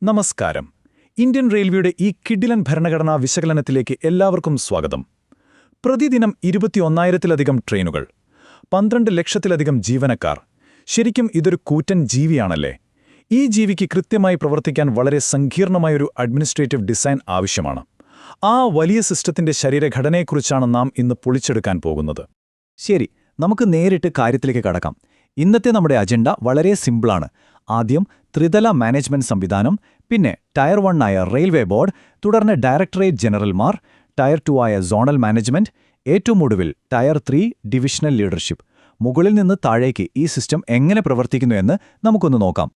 നമസ്കാരം. ഇന്ത്യൻ റെയിൽവേയുടെ ഈ കിടിലൻ ഭരണഘടനാ വിശകലനത്തിലേക്ക് എല്ലാവർക്കും സ്വാഗതം. പ്രതിദിനം 21,000-ലധികം ട്രെയിനുകൾ, 12 ലക്ഷത്തിലധികം ജീവനക്കാർ. ശരിക്കും ഇതൊരു കൂറ്റൻ ജീവിയാണല്ലേ? ഈ ജീവിക്ക് കൃത്യമായി പ്രവർത്തിക്കാൻ വളരെ സങ്കീർണമായൊരു അഡ്മിനിസ്ട്രേറ്റീവ് ഡിസൈൻ ആവശ്യമാണ്. ആ വലിയ സിസ്റ്റത്തിന്റെ ശരീരഘടനയെക്കുറിച്ചാണ് നാം ഇന്ന് പൊളിച്ചെടുക്കാൻ പോകുന്നത്. ശരി, നമുക്ക് നേരിട്ട് കാര്യത്തിലേക്ക് കടക്കാം. ഇന്നത്തെ നമ്മുടെ അജണ്ട വളരെ സിമ്പിളാണ്. ആദ്യം ത്രിതല മാനേജ്മെന്റ് സംവിധാനം, പിന്നെ ടയർ 1 ആയ റെയിൽവേ ബോർഡ്, തുടർന്ന് ഡയറക്ടറേറ്റ് ജനറൽമാർ, ടയർ 2 ആയ സോണൽ മാനേജ്മെന്റ്, ഏറ്റവും ഒടുവിൽ ടയർ 3 ഡിവിഷണൽ ലീഡർഷിപ്പ്. മുകളിൽ നിന്ന് താഴേക്ക് ഈ സിസ്റ്റം എങ്ങനെ പ്രവർത്തിക്കുന്നു എന്ന് നമുക്കൊന്ന് നോക്കാം.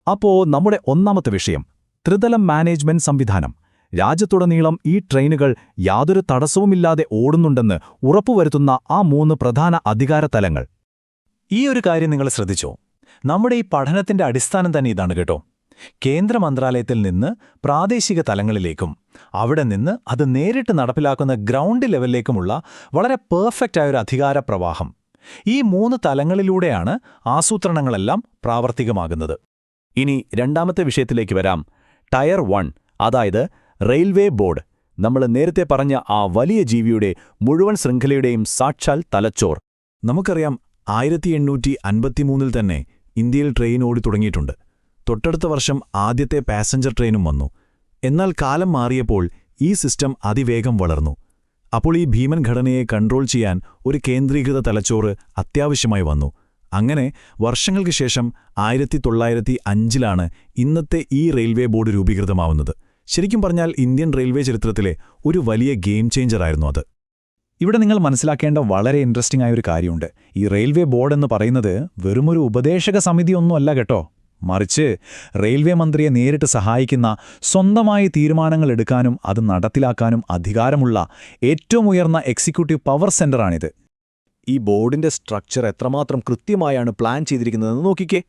അപ്പോൾ നമ്മുടെ ഒന്നാമത്തെ വിഷയം ത്രിതല മാനേജ്മെന്റ് സംവിധാനം. രാജ്യത്തുടനീളം ഈ ട്രെയിനുകൾ യാതൊരു തടസ്സവുമില്ലാതെ ഓടുന്നുണ്ടെന്ന് ഉറപ്പുവരുത്തുന്ന ആ 3 പ്രധാന അധികാരതലങ്ങൾ. ഈ ഒരു കാര്യം നിങ്ങൾ ശ്രദ്ധിച്ചോ? നമ്മുടെ ഈ പഠനത്തിന്റെ അടിസ്ഥാനം തന്നെ ഇതാണ് കേട്ടോ. കേന്ദ്ര മന്ത്രാലയത്തിൽ നിന്ന് പ്രാദേശിക തലങ്ങളിലേക്കും അവിടെ നിന്ന് അത് നേരിട്ട് നടപ്പിലാക്കുന്ന ഗ്രൗണ്ട് ലെവലിലേക്കുമുള്ള വളരെ പെർഫെക്റ്റായൊരു അധികാര പ്രവാഹം. ഈ 3 തലങ്ങളിലൂടെയാണ് ആസൂത്രണങ്ങളെല്ലാം പ്രാവർത്തികമാകുന്നത്. ഇനി രണ്ടാമത്തെ വിഷയത്തിലേക്ക് വരാം. ടയർ 1, അതായത് റെയിൽവേ ബോർഡ്. നമ്മൾ നേരത്തെ പറഞ്ഞ ആ വലിയ ജീവിയുടെ മുഴുവൻ ശൃംഖലയുടെയും സാക്ഷാൽ തലച്ചോർ. നമുക്കറിയാം, 1853 തന്നെ ഇന്ത്യയിൽ ട്രെയിൻ ഓടി തുടങ്ങിയിട്ടുണ്ട്. തൊട്ടടുത്ത വർഷം ആദ്യത്തെ പാസഞ്ചർ ട്രെയിനും വന്നു. എന്നാൽ കാലം മാറിയപ്പോൾ ഈ സിസ്റ്റം അതിവേഗം വളർന്നു. അപ്പോൾ ഈ ഭീമൻ ഘടനയെ കൺട്രോൾ ചെയ്യാൻ ഒരു കേന്ദ്രീകൃത തലച്ചോറ് അത്യാവശ്യമായി വന്നു. അങ്ങനെ വർഷങ്ങൾക്ക് ശേഷം 1905-ലാണ് ഇന്നത്തെ ഈ റെയിൽവേ ബോർഡ് രൂപീകൃതമാവുന്നത്. ശരിക്കും പറഞ്ഞാൽ ഇന്ത്യൻ റെയിൽവേ ചരിത്രത്തിലെ ഒരു വലിയ ഗെയിം ചേഞ്ചറായിരുന്നു അത്. ഇവിടെ നിങ്ങൾ മനസ്സിലാക്കേണ്ട വളരെ ഇൻട്രസ്റ്റിംഗ് ആയൊരു കാര്യമുണ്ട്. ഈ റെയിൽവേ ബോർഡ് എന്ന് പറയുന്നത് വെറുമൊരു ഉപദേശക സമിതിയൊന്നുമല്ല കേട്ടോ. മറിച്ച് റെയിൽവേ മന്ത്രിയെ നേരിട്ട് സഹായിക്കുന്ന, സ്വന്തമായി തീരുമാനങ്ങൾ എടുക്കാനും അത് നടപ്പിലാക്കാനും അധികാരമുള്ള ഏറ്റവും ഉയർന്ന എക്സിക്യൂട്ടീവ് പവർ സെന്ററാണിത്. ഈ ബോർഡിന്റെ സ്ട്രക്ചർ എത്രമാത്രം കൃത്യമായാണ് പ്ലാൻ ചെയ്തിരിക്കുന്നതെന്ന് നോക്കിക്കേ.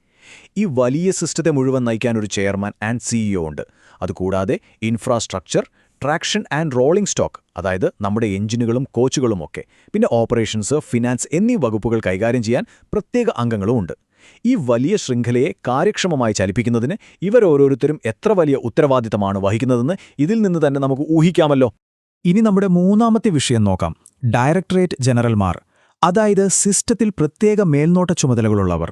ഈ വലിയ സിസ്റ്റത്തെ മുഴുവൻ നയിക്കാൻ ഒരു ചെയർമാൻ ആൻഡ് സിഇഒ ഉണ്ട്. അതുകൂടാതെ infrastructure, traction and rolling stock, അതായത് നമ്മുടെ എഞ്ചിനുകളും കോച്ചുകളുമൊക്കെ, പിന്നെ ഓപ്പറേഷൻസ്, ഫിനാൻസ് എന്നീ വകുപ്പുകൾ കൈകാര്യം ചെയ്യാൻ പ്രത്യേക അംഗങ്ങളും ഉണ്ട്. ഈ വലിയ ശൃംഖലയെ കാര്യക്ഷമമായി ചലിപ്പിക്കുന്നതിന് ഇവരോരോരുത്തരും എത്ര വലിയ ഉത്തരവാദിത്തമാണ് വഹിക്കുന്നതെന്ന് ഇതിൽ നിന്ന് തന്നെ നമുക്ക് ഊഹിക്കാമല്ലോ. ഇനി നമ്മുടെ മൂന്നാമത്തെ വിഷയം നോക്കാം. ഡയറക്ടറേറ്റ് ജനറൽമാർ, അതായത് സിസ്റ്റത്തിൽ പ്രത്യേക മേൽനോട്ട ചുമതലകളുള്ളവർ.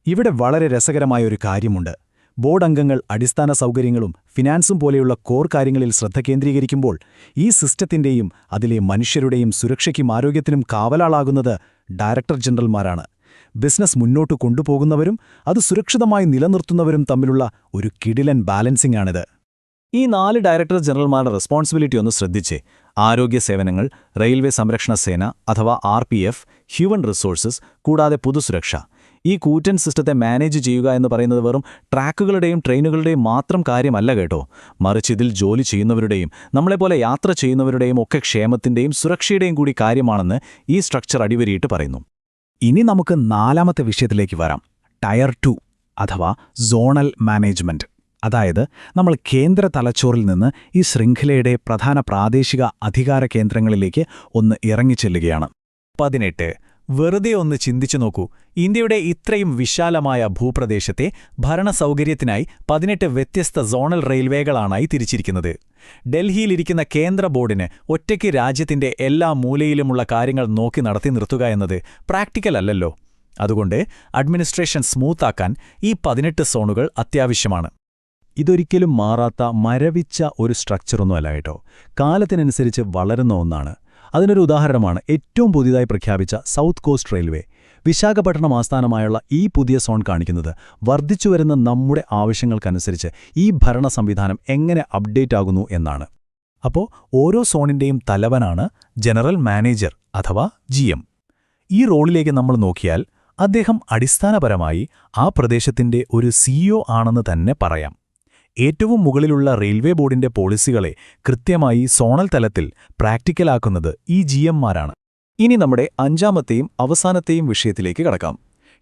ഇവിടെ വളരെ രസകരമായൊരു കാര്യമുണ്ട്. ബോർഡ് അംഗങ്ങൾ അടിസ്ഥാന സൗകര്യങ്ങളും ഫിനാൻസും പോലെയുള്ള കോർ കാര്യങ്ങളിൽ ശ്രദ്ധ കേന്ദ്രീകരിക്കുമ്പോൾ ഈ സിസ്റ്റത്തിന്റെയും അതിലെ മനുഷ്യരുടെയും സുരക്ഷയ്ക്കും ആരോഗ്യത്തിനും കാവലാളാകുന്നത് ഡയറക്ടർ ജനറൽമാരാണ്. ബിസിനസ് മുന്നോട്ട് കൊണ്ടുപോകുന്നവരും അത് സുരക്ഷിതമായി നിലനിർത്തുന്നവരും തമ്മിലുള്ള ഒരു കിടിലൻ ബാലൻസിംഗ് ആണിത്. ഈ 4 ഡയറക്ടർ ജനറൽമാരുടെ റെസ്പോൺസിബിലിറ്റി ഒന്ന് ശ്രദ്ധിച്ചേ. ആരോഗ്യ സേവനങ്ങൾ, റെയിൽവേ സംരക്ഷണ സേന അഥവാ RPF, ഹ്യൂമൻ റിസോഴ്സസ്, കൂടാതെ പൊതുസുരക്ഷ. ഈ കൂറ്റൻ സിസ്റ്റത്തെ മാനേജ് ചെയ്യുക എന്ന് പറയുന്നത് വെറും ട്രാക്കുകളുടെയും ട്രെയിനുകളുടെയും മാത്രം കാര്യമല്ല കേട്ടോ. മറിച്ച് ഇതിൽ ജോലി ചെയ്യുന്നവരുടെയും നമ്മളെപ്പോലെ യാത്ര ചെയ്യുന്നവരുടെയും ഒക്കെ ക്ഷേമത്തിന്റെയും സുരക്ഷയുടെയും കൂടി കാര്യമാണെന്ന് ഈ സ്ട്രക്ചർ അടിവരിയിട്ട് പറയുന്നു. ഇനി നമുക്ക് നാലാമത്തെ വിഷയത്തിലേക്ക് വരാം. ടയർ 2, അഥവാ സോണൽ മാനേജ്മെന്റ്. അതായത് നമ്മൾ കേന്ദ്ര തലച്ചോറിൽ നിന്ന് ഈ ശൃംഖലയുടെ പ്രധാന പ്രാദേശിക അധികാര കേന്ദ്രങ്ങളിലേക്ക് ഒന്ന് ഇറങ്ങിച്ചെല്ലുകയാണ്. 18. വെറുതെ ഒന്ന് ചിന്തിച്ചു നോക്കൂ. ഇന്ത്യയുടെ ഇത്രയും വിശാലമായ ഭൂപ്രദേശത്തെ ഭരണസൗകര്യത്തിനായി 18 വ്യത്യസ്ത സോണൽ റെയിൽവേകളാണായി തിരിച്ചിരിക്കുന്നത്. ഡൽഹിയിലിരിക്കുന്ന കേന്ദ്ര ബോർഡിന് ഒറ്റയ്ക്ക് രാജ്യത്തിന്റെ എല്ലാ മൂലയിലുമുള്ള കാര്യങ്ങൾ നോക്കി നടത്തി നിർത്തുക എന്നത് പ്രാക്ടിക്കൽ അല്ലല്ലോ. അതുകൊണ്ട് അഡ്മിനിസ്ട്രേഷൻ സ്മൂത്താക്കാൻ ഈ 18 സോണുകൾ അത്യാവശ്യമാണ്. ഇതൊരിക്കലും മാറാത്ത മരവിച്ച ഒരു സ്ട്രക്ചറൊന്നുമല്ല കേട്ടോ. കാലത്തിനനുസരിച്ച് വളരുന്ന ഒന്നാണ്. അതിനൊരു ഉദാഹരണമാണ് ഏറ്റവും പുതിയതായി പ്രഖ്യാപിച്ച സൗത്ത് കോസ്റ്റ് റെയിൽവേ. വിശാഖപട്ടണം ആസ്ഥാനമായുള്ള ഈ പുതിയ സോൺ കാണിക്കുന്നത് വർദ്ധിച്ചുവരുന്ന നമ്മുടെ ആവശ്യങ്ങൾക്കനുസരിച്ച് ഈ ഭരണ സംവിധാനം എങ്ങനെ അപ്ഡേറ്റ് ആകുന്നു എന്നാണ്. അപ്പോൾ ഓരോ സോണിന്റെയും തലവനാണ് ജനറൽ മാനേജർ അഥവാ GM. ഈ റോളിലേക്ക് നമ്മൾ നോക്കിയാൽ അദ്ദേഹം അടിസ്ഥാനപരമായി ആ പ്രദേശത്തിന്റെ ഒരു CEO ആണെന്ന് തന്നെ പറയാം. ഏറ്റവും മുകളിലുള്ള റെയിൽവേ ബോർഡിന്റെ പോളിസികളെ കൃത്യമായി സോണൽ തലത്തിൽ പ്രാക്ടിക്കലാക്കുന്നത് ഈ GMമാരാണ്. ഇനി നമ്മുടെ അഞ്ചാമത്തെയും അവസാനത്തെയും വിഷയത്തിലേക്ക് കടക്കാം.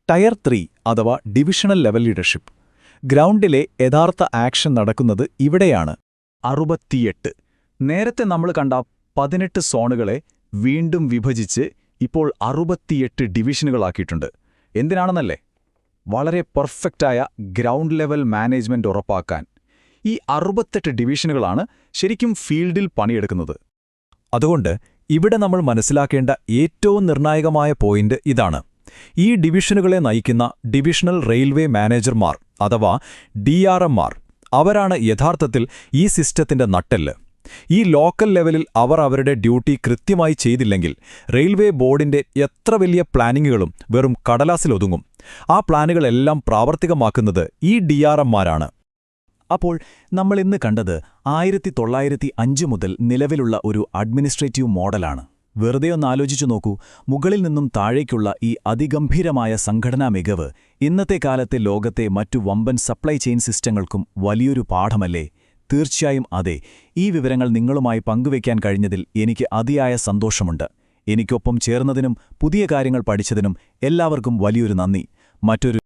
ടയർ 3, അഥവാ ഡിവിഷണൽ ലെവൽ ലീഡർഷിപ്പ്. ഗ്രൗണ്ടിലെ യഥാർത്ഥ ആക്ഷൻ നടക്കുന്നത് ഇവിടെയാണ്. 68. നേരത്തെ നമ്മൾ കണ്ട 18 സോണുകളെ വീണ്ടും വിഭജിച്ച് ഇപ്പോൾ 68 ഡിവിഷനുകളാക്കിയിട്ടുണ്ട്. എന്തിനാണെന്നല്ലേ? വളരെ പെർഫെക്റ്റായ ഗ്രൗണ്ട് ലെവൽ മാനേജ്മെന്റ് ഉറപ്പാക്കാൻ. ഈ 68 ഡിവിഷനുകളാണ് ശരിക്കും ഫീൽഡിൽ പണിയെടുക്കുന്നത്. അതുകൊണ്ട് ഇവിടെ നമ്മൾ മനസ്സിലാക്കേണ്ട ഏറ്റവും നിർണായകമായ പോയിന്റ് ഇതാണ്. ഈ ഡിവിഷനുകളെ നയിക്കുന്ന ഡിവിഷണൽ റെയിൽവേ മാനേജർമാർ അഥവാ DRMമാർ അവരാണ് യഥാർത്ഥത്തിൽ ഈ സിസ്റ്റത്തിന്റെ നട്ടെല്ല്. ഈ ലോക്കൽ ലെവലിൽ അവർ അവരുടെ ഡ്യൂട്ടി കൃത്യമായി ചെയ്തില്ലെങ്കിൽ റെയിൽവേ ബോർഡിന്റെ എത്ര വലിയ പ്ലാനിങ്ങുകളും വെറും കടലാസിലൊതുങ്ങും. ആ പ്ലാനുകളെല്ലാം പ്രാവർത്തികമാക്കുന്നത് ഈ DRMമാരാണ്. അപ്പോൾ നമ്മളിന്ന് കണ്ടത് 1905 മുതൽ നിലവിലുള്ള ഒരു അഡ്മിനിസ്ട്രേറ്റീവ് മോഡലാണ്. വെറുതെ ഒന്ന് ആലോചിച്ചു നോക്കൂ, മുകളിൽ നിന്നും താഴേക്കുള്ള ഈ അതിഗംഭീരമായ സംഘടനാ മികവ് ഇന്നത്തെ കാലത്തെ ലോകത്തെ മറ്റു വമ്പൻ സപ്ലൈ ചെയിൻ സിസ്റ്റങ്ങൾക്കും വലിയൊരു പാഠമല്ലേ? തീർച്ചയായും അതെ. ഈ വിവരങ്ങൾ നിങ്ങളുമായി പങ്കുവയ്ക്കാൻ കഴിഞ്ഞതിൽ എനിക്ക് അതിയായ സന്തോഷമുണ്ട്. എനിക്കൊപ്പം ചേർന്നതിനും പുതിയ കാര്യങ്ങൾ പഠിച്ചതിനും എല്ലാവർക്കും വലിയൊരു നന്ദി. മറ്റൊരു